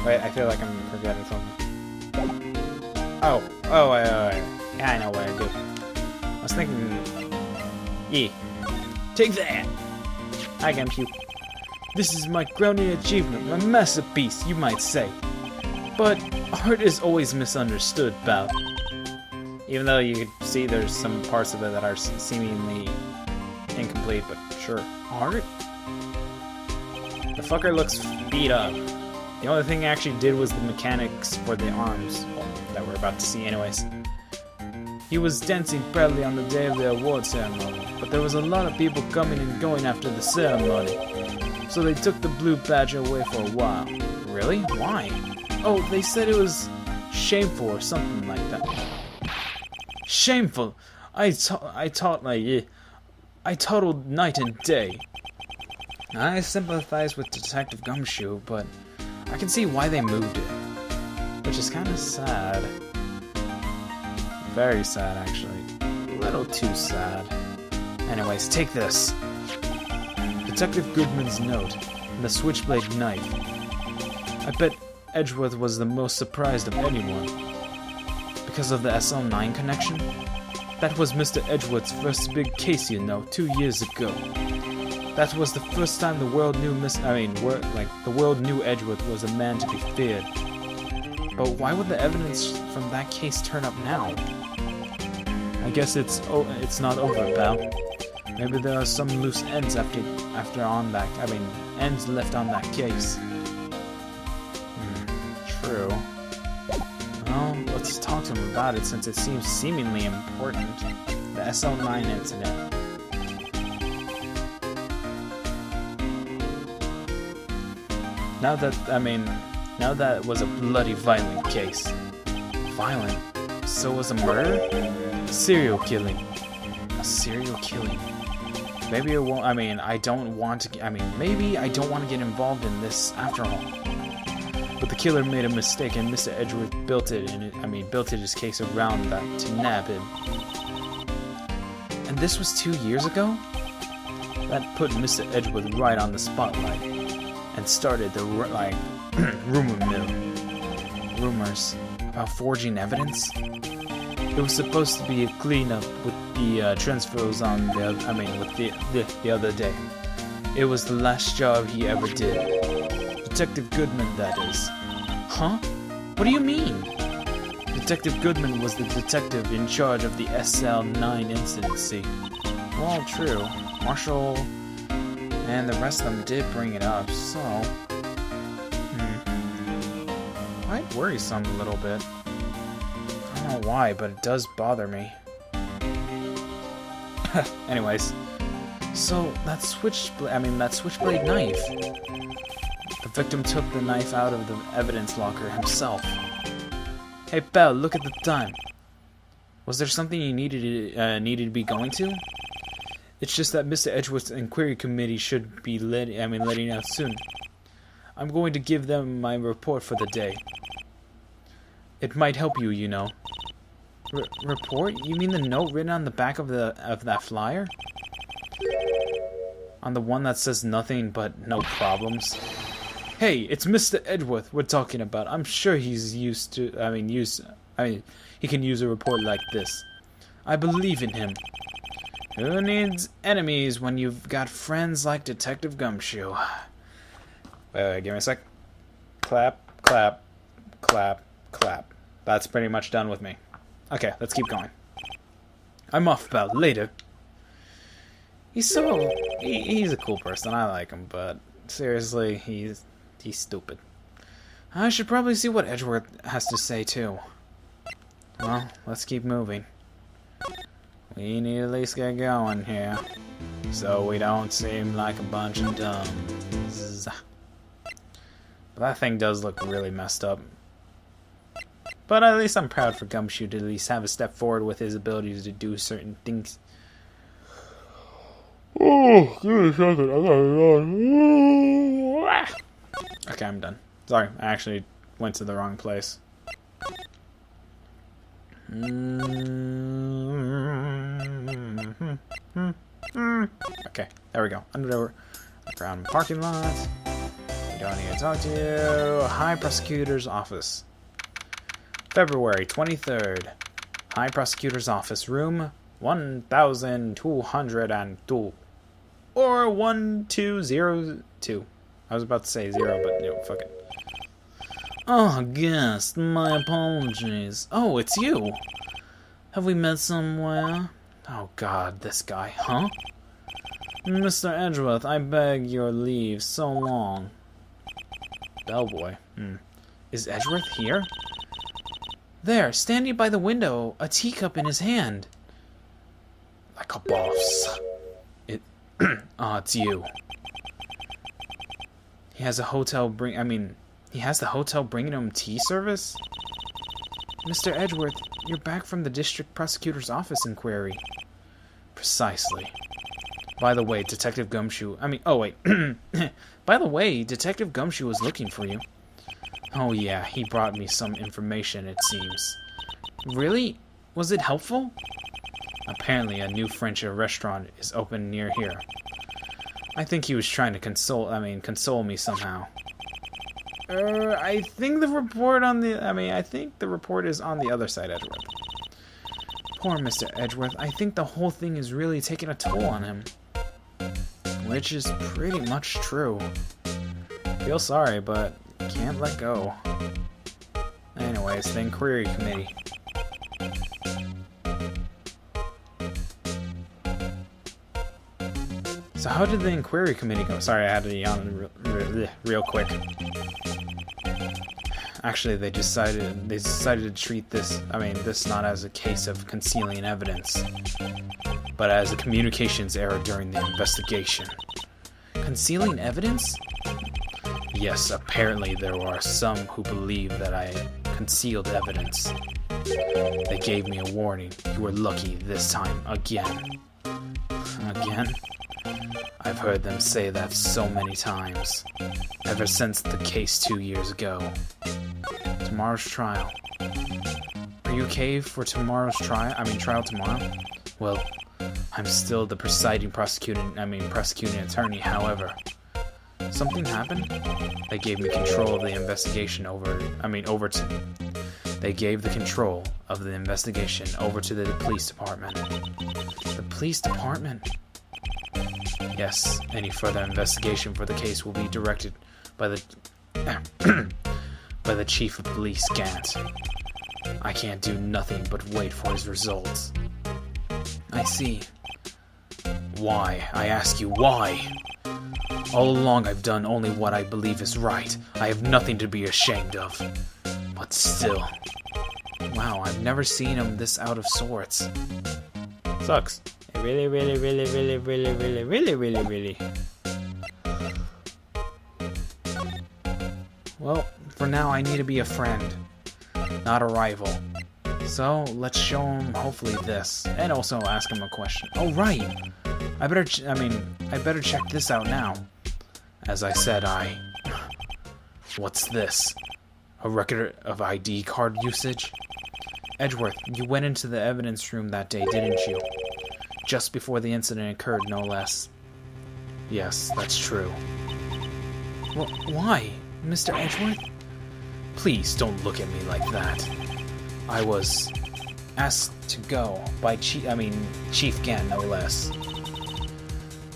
Wait, I feel like I'm forgetting something. Oh, yeah, I know what I do. I was thinking, yeah, take that! Hi, Gumshoe. This is my crowning achievement, my masterpiece, you might say. But art is always misunderstood, pal. Even though you can see there's some parts of it that are seemingly incomplete, but sure. Art? The fucker looks beat up. The only thing I actually did was the mechanics for the arms that we're about to see anyways. He was dancing proudly on the day of the award ceremony, but there was a lot of people coming and going after the ceremony. So they took the blue badge away for a while. Really? Why? Oh, they said it was shameful or something like that. Shameful! I totaled night and day. I sympathize with Detective Gumshoe, but I can see why they moved it. Which is kind of sad. Very sad, actually. A little too sad. Anyways, take this. Detective Goodman's note, and the switchblade knife. I bet Edgeworth was the most surprised of anyone. Because of the SL9 connection? That was Mr. Edgeworth's first big case, you know, 2 years ago. That was the first time the world knew the world knew Edgeworth was a man to be feared. But why would the evidence from that case turn up now? I guess it's not over, pal. Maybe there are some loose ends ends left on that case. True. Well, let's talk to him about it since it seems seemingly important. The SL9 incident. Now that it was a bloody violent case. Violent? So was a murder? A serial killing. A serial killing. Maybe it won't, maybe I don't want to get involved in this after all. But the killer made a mistake and Mr. Edgeworth built his case around that to nab him. And this was 2 years ago? That put Mr. Edgeworth right on the spotlight. And started the, rumor mill. Rumors about forging evidence? It was supposed to be a cleanup with the transfers on the other day. It was the last job he ever did. Detective Goodman, that is. Huh? What do you mean? Detective Goodman was the detective in charge of the SL9 incident, see? Well, true. Marshall and the rest of them did bring it up, so... Quite worrisome a little bit. I don't know why, but it does bother me. Anyways. So, that switchblade knife. The victim took the knife out of the evidence locker himself. Hey, pal, look at the time. Was there something you needed to be going to? It's just that Mr. Edgeworth's inquiry committee should be letting out soon. I'm going to give them my report for the day. It might help you, you know. Report? You mean the note written on the back of that flyer? On the one that says nothing but no problems? Hey, it's Mr. Edgeworth we're talking about. I'm sure he's he can use a report like this. I believe in him. Who needs enemies when you've got friends like Detective Gumshoe? Wait, give me a sec. Clap, clap, clap, clap. That's pretty much done with me. Okay, let's keep going. I'm off, pal. Later. He's a cool person. I like him, but seriously, he's stupid. I should probably see what Edgeworth has to say, too. Well, let's keep moving. We need to at least get going here, so we don't seem like a bunch of dumbs. But that thing does look really messed up. But at least I'm proud for Gumshoe to at least have a step forward with his abilities to do certain things. Oh, give me a second. I gotta go. Okay, I'm done. Sorry, I actually went to the wrong place. Okay, there we go. Underground parking lot. We don't need to talk to you. High Prosecutor's Office. February 23rd. High Prosecutor's Office, room 1202. Or 1202. I was about to say 0, but no, fuck it. Oh, guest, my apologies. Oh, it's you. Have we met somewhere? Oh god, this guy, huh? Mr. Edgeworth, I beg your leave, so long. Bellboy. Is Edgeworth here? There, standing by the window, a teacup in his hand. Like a boss. It's you. He has the hotel bringing him tea service? Mr. Edgeworth, you're back from the district prosecutor's office inquiry. Precisely. By the way, Detective Gumshoe... By the way, Detective Gumshoe was looking for you. Oh yeah, he brought me some information, it seems. Really? Was it helpful? Apparently a new French restaurant is open near here. I think he was trying to console me somehow. I think the report is on the other side, Edgeworth. Poor Mr. Edgeworth, I think the whole thing is really taking a toll on him. Which is pretty much true. Feel sorry, but can't let go. Anyways, the Inquiry Committee. So how did the Inquiry Committee go? Sorry, I had to yawn real quick. Actually, they decided to treat this not as a case of concealing evidence, but as a communications error during the investigation. Concealing evidence? Yes, apparently there are some who believe that I concealed evidence. They gave me a warning. You were lucky this time again. Again? I've heard them say that so many times. Ever since the case 2 years ago. Tomorrow's trial. Are you okay for tomorrow's trial? Trial tomorrow? Well, I'm still the prosecuting attorney, however. Something happened? They gave me control of the investigation They gave the control of the investigation over to the police department. The police department? Yes, any further investigation for the case will be directed by the by the chief of police, Gant. I can't do nothing but wait for his results. I see. Why? I ask you, why? All along I've done only what I believe is right. I have nothing to be ashamed of. But still. Wow, I've never seen him this out of sorts. Sucks. Really. Well, for now I need to be a friend, not a rival. So let's show him hopefully this, and also ask him a question. Oh right, I better check this out now. As I said, What's this? A record of ID card usage? Edgeworth, you went into the evidence room that day, didn't you? Just before the incident occurred, no less. Yes, that's true. Well, why, Mr. Edgeworth? Please don't look at me like that. I was asked to go by Chief Gant, no less.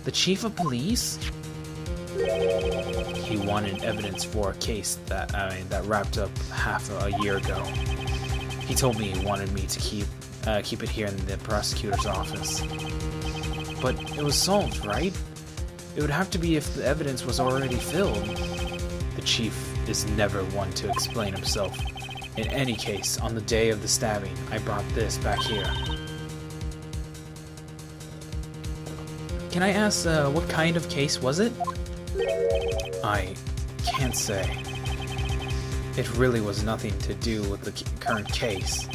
The Chief of Police? He wanted evidence for a case that wrapped up half a year ago. He told me he wanted me to keep it here in the prosecutor's office. But it was solved, right? It would have to be if the evidence was already filled. The chief is never one to explain himself. In any case, on the day of the stabbing, I brought this back here. Can I ask, what kind of case was it? I can't say. It really was nothing to do with the current case.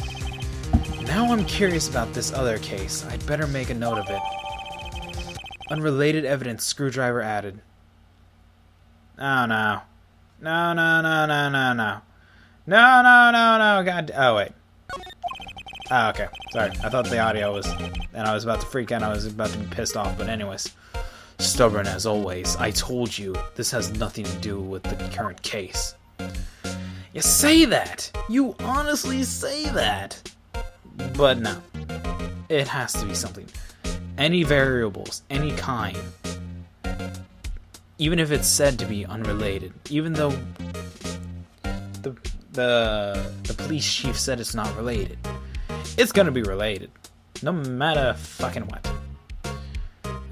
Now I'm curious about this other case. I'd better make a note of it. Unrelated evidence, screwdriver added. Oh no. No. No, god. Oh, wait. Oh, okay. Sorry. I thought the audio was... And I was about to freak out. I was about to be pissed off. But anyways. Stubborn as always. I told you, this has nothing to do with the current case. You say that! You honestly say that! But no. It has to be something. Any variables, any kind. Even if it's said to be unrelated. Even though the police chief said it's not related. It's gonna be related. No matter fucking what.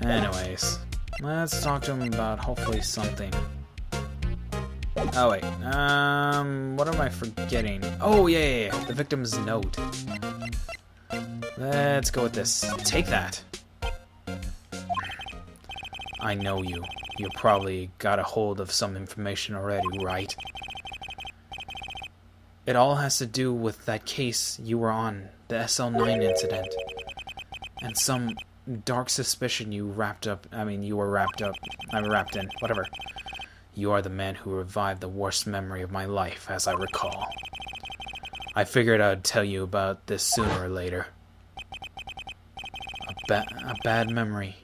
Anyways, let's talk to him about hopefully something. Oh wait, what am I forgetting? Oh yeah, the victim's note. Let's go with this. Take that. I know you. You probably got a hold of some information already, right? It all has to do with that case you were on, the SL9 incident. And some dark suspicion you were wrapped in, whatever. You are the man who revived the worst memory of my life, as I recall. I figured I'd tell you about this sooner or later. A bad memory.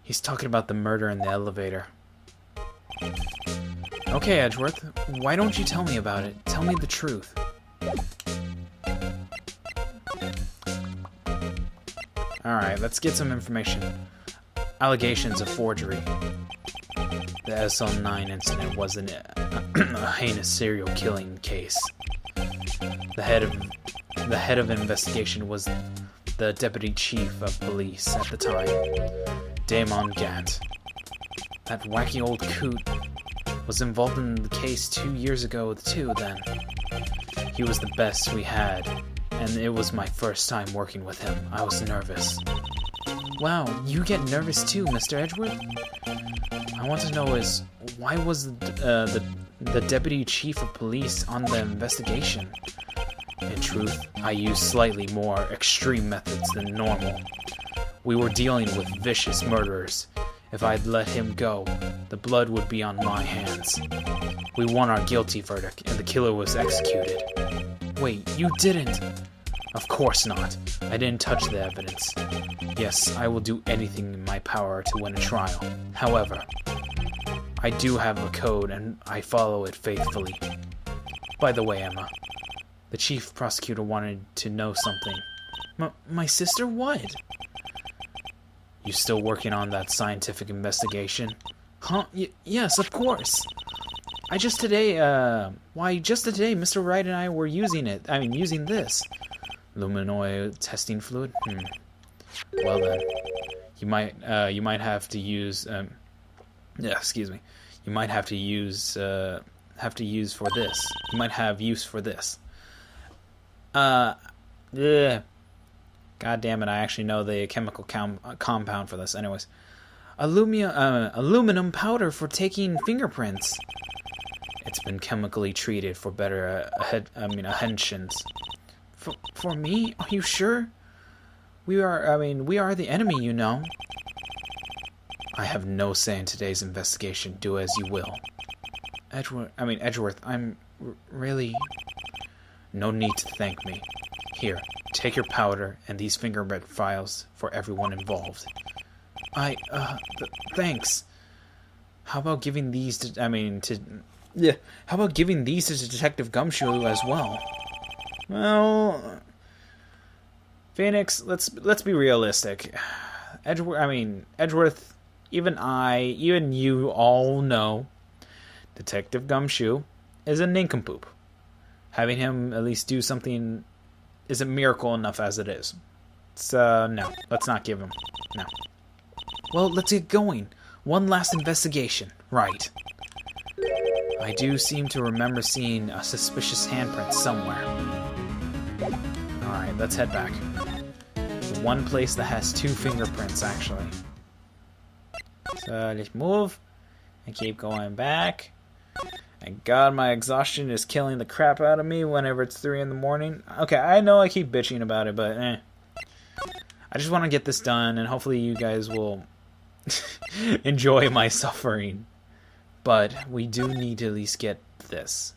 He's talking about the murder in the elevator. Okay, Edgeworth, why don't you tell me about it? Tell me the truth. Alright, let's get some information. Allegations of forgery. The SL9 incident was a heinous serial killing case. The head of investigation was the deputy chief of police at the time, Damon Gatt. That wacky old coot was involved in the case 2 years ago too then. He was the best we had, and it was my first time working with him. I was nervous. Wow, you get nervous too, Mr. Edgeworth? I want to know is, why was the deputy chief of police on the investigation? In truth, I used slightly more extreme methods than normal. We were dealing with vicious murderers. If I'd let him go, the blood would be on my hands. We won our guilty verdict, and the killer was executed. Wait, you didn't? Of course not. I didn't touch the evidence. Yes, I will do anything in my power to win a trial. However, I do have a code, and I follow it faithfully. By the way, Emma, the chief prosecutor wanted to know something. My sister? What? You still working on that scientific investigation? Huh? Yes, of course. Just today, Mr. Wright and I were using this. Luminoid testing fluid? Well then, you might have to use, You might have to use for this. You might have use for this. Yeah. God damn it, I actually know the chemical compound for this. Anyways. Aluminum powder for taking fingerprints. It's been chemically treated for better adhesions. For me? Are you sure? We are the enemy, you know. I have no say in today's investigation. Do as you will. Edgeworth, I'm really... No need to thank me. Here, take your powder and these fingerprint files for everyone involved. Thanks. How about giving these to Detective Gumshoe as well? Well, Phoenix, let's be realistic. Edgeworth, even you all know Detective Gumshoe is a nincompoop. Having him at least do something is a miracle enough as it is. So, no, let's not give him. No. Well, let's get going. One last investigation. Right. I do seem to remember seeing a suspicious handprint somewhere. Alright, let's head back. The one place that has 2 fingerprints, actually. So, let's move and keep going back. And God, my exhaustion is killing the crap out of me whenever it's 3 in the morning. Okay, I know I keep bitching about it, but I just want to get this done, and hopefully you guys will enjoy my suffering. But we do need to at least get this.